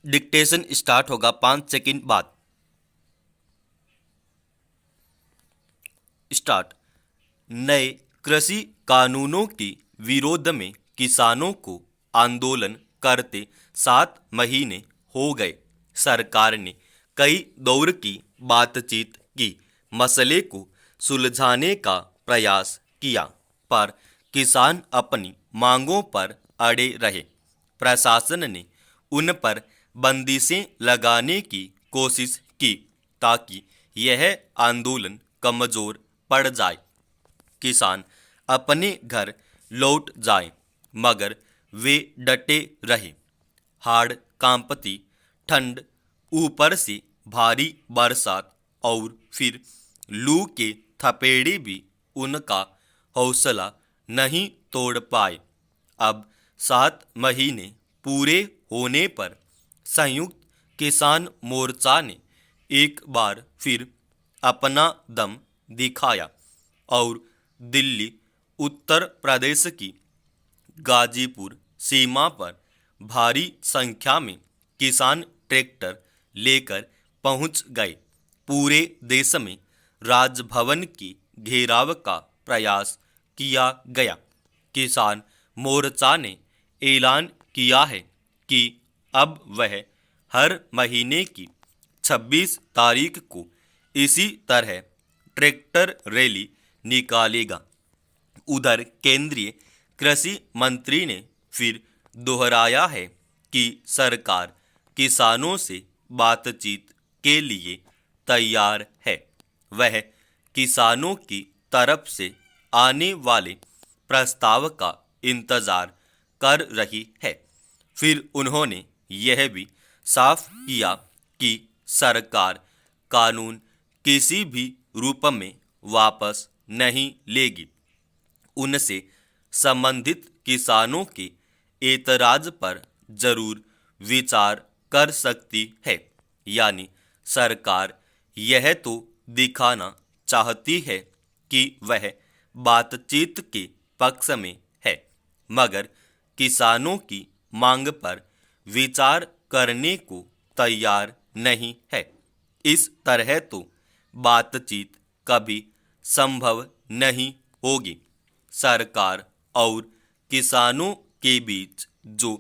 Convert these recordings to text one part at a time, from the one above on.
Dictation start होगा 5 second बाद। Start. नए कृषि कानूनों के विरोध में किसानों को आंदोलन करते 7 महीने हो गए। सरकार ने कई दौर की बातचीत की, मसले को सुलझाने का प्रयास किया, पर किसान अपनी मांगों पर अड़े रहे। प्रशासन ने उन पर बंदिशें लगाने की कोशिश की ताकि यह आंदोलन कमजोर पड़ जाए, किसान अपने घर लौट जाएं, मगर वे डटे रहे। हाड़ कांपती ठंड, ऊपर से भारी बरसात और फिर लू के थपेड़े भी उनका हौसला नहीं तोड़ पाए। अब 7 महीने पूरे होने पर संयुक्त किसान मोर्चा ने एक बार फिर अपना दम दिखाया और दिल्ली उत्तर प्रदेश की गाजीपुर सीमा पर भारी संख्या में किसान ट्रैक्टर लेकर पहुंच गए। पूरे देश में राजभवन की घेराव का प्रयास किया गया। किसान मोर्चा ने ऐलान किया है कि अब वह हर महीने की 26 तारीख को इसी तरह ट्रैक्टर रैली निकालेगा। उधर केंद्रीय कृषि मंत्री ने फिर दोहराया है कि सरकार किसानों से बातचीत के लिए तैयार है। वह किसानों की तरफ से आने वाले प्रस्ताव का इंतजार कर रही है। फिर उन्होंने यह भी साफ किया कि सरकार कानून किसी भी रूप में वापस नहीं लेगी। उनसे संबंधित किसानों के एतराज पर जरूर विचार कर सकती है। यानी सरकार यह तो दिखाना चाहती है कि वह बातचीत के पक्ष में है, मगर किसानों की मांग पर विचार करने को तैयार नहीं है। इस तरह तो बातचीत कभी संभव नहीं होगी। सरकार और किसानों के बीच जो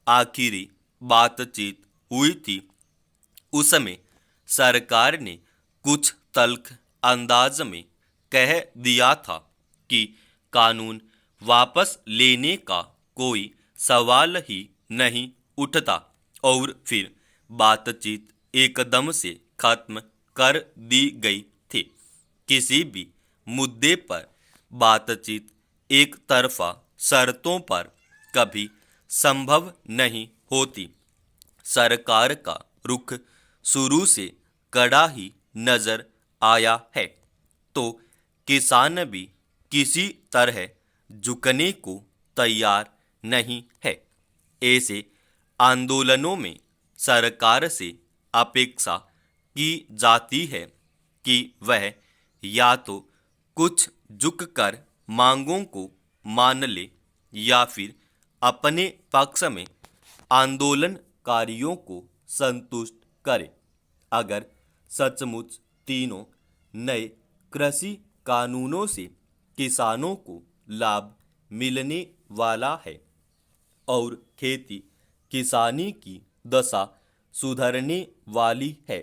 आखिरी बातचीत हुई थी, उसमें सरकार ने कुछ तल्ख अंदाज में कह दिया था कि कानून वापस लेने का कोई सवाल ही नहीं उठता, और फिर बातचीत एकदम से खत्म कर दी गई थी। किसी भी मुद्दे पर बातचीत एक तरफा शर्तों पर कभी संभव नहीं होती। सरकार का रुख शुरू से कड़ा ही नजर आया है, तो किसान भी किसी तरह झुकने को तैयार नहीं है। ऐसे आंदोलनों में सरकार से अपेक्षा की जाती है कि वह या तो कुछ झुककर मांगों को मान ले या फिर अपने पक्ष में आंदोलनकारियों को संतुष्ट करे। अगर सचमुच तीनों नए कृषि कानूनों से किसानों को लाभ मिलने वाला है और खेती किसानी की दशा सुधरने वाली है,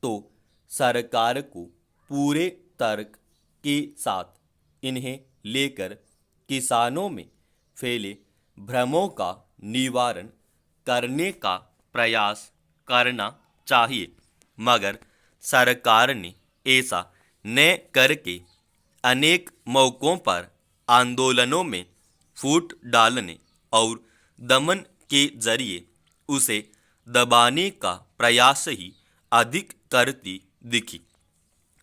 तो सरकार को पूरे तर्क के साथ इन्हें लेकर किसानों में फैले भ्रमों का निवारण करने का प्रयास करना चाहिए। मगर सरकार ने ऐसा न करके अनेक मौकों पर आंदोलनों में फूट डालने और दमन के जरिए उसे दबाने का प्रयास ही अधिक करती दिखी।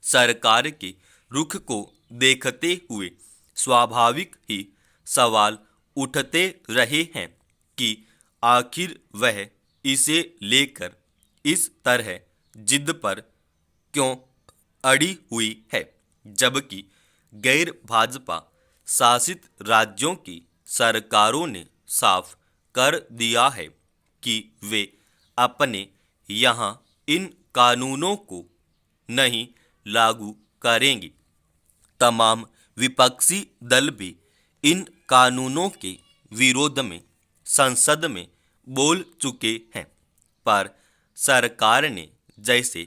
सरकार के रुख को देखते हुए स्वाभाविक ही सवाल उठते रहे हैं कि आखिर वह इसे लेकर इस तरह जिद पर क्यों अड़ी हुई है, जबकि गैर भाजपा शासित राज्यों की सरकारों ने साफ कर दिया है कि वे अपने यहाँ इन कानूनों को नहीं लागू करेंगी। तमाम विपक्षी दल भी इन कानूनों के विरोध में संसद में बोल चुके हैं, पर सरकार ने जैसे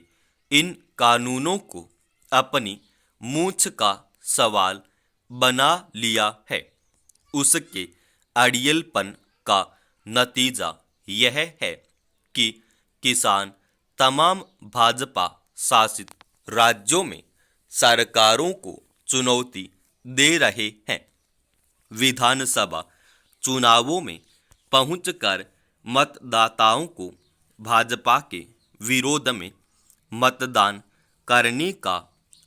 इन कानूनों को अपनी मूंछ का सवाल बना लिया है, उसके अड़ियलपन का नतीजा यह है कि किसान तमाम भाजपा शासित राज्यों में सरकारों को चुनौती दे रहे हैं। विधानसभा चुनावों में पहुंचकर मतदाताओं को भाजपा के विरोध में मतदान करने का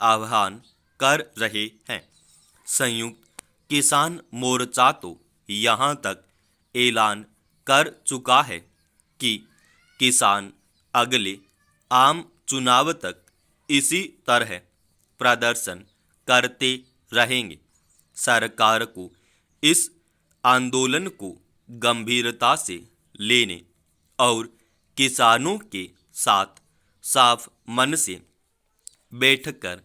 आह्वान कर रहे हैं। संयुक्त किसान मोर्चा तो यहाँ तक ऐलान कर चुका है कि किसान अगले आम चुनाव तक इसी तरह प्रदर्शन करते रहेंगे। सरकार को इस आंदोलन को गंभीरता से लेने और किसानों के साथ साफ मन से बैठकर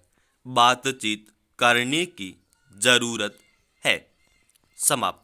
बातचीत करने की जरूरत है। समाप्त।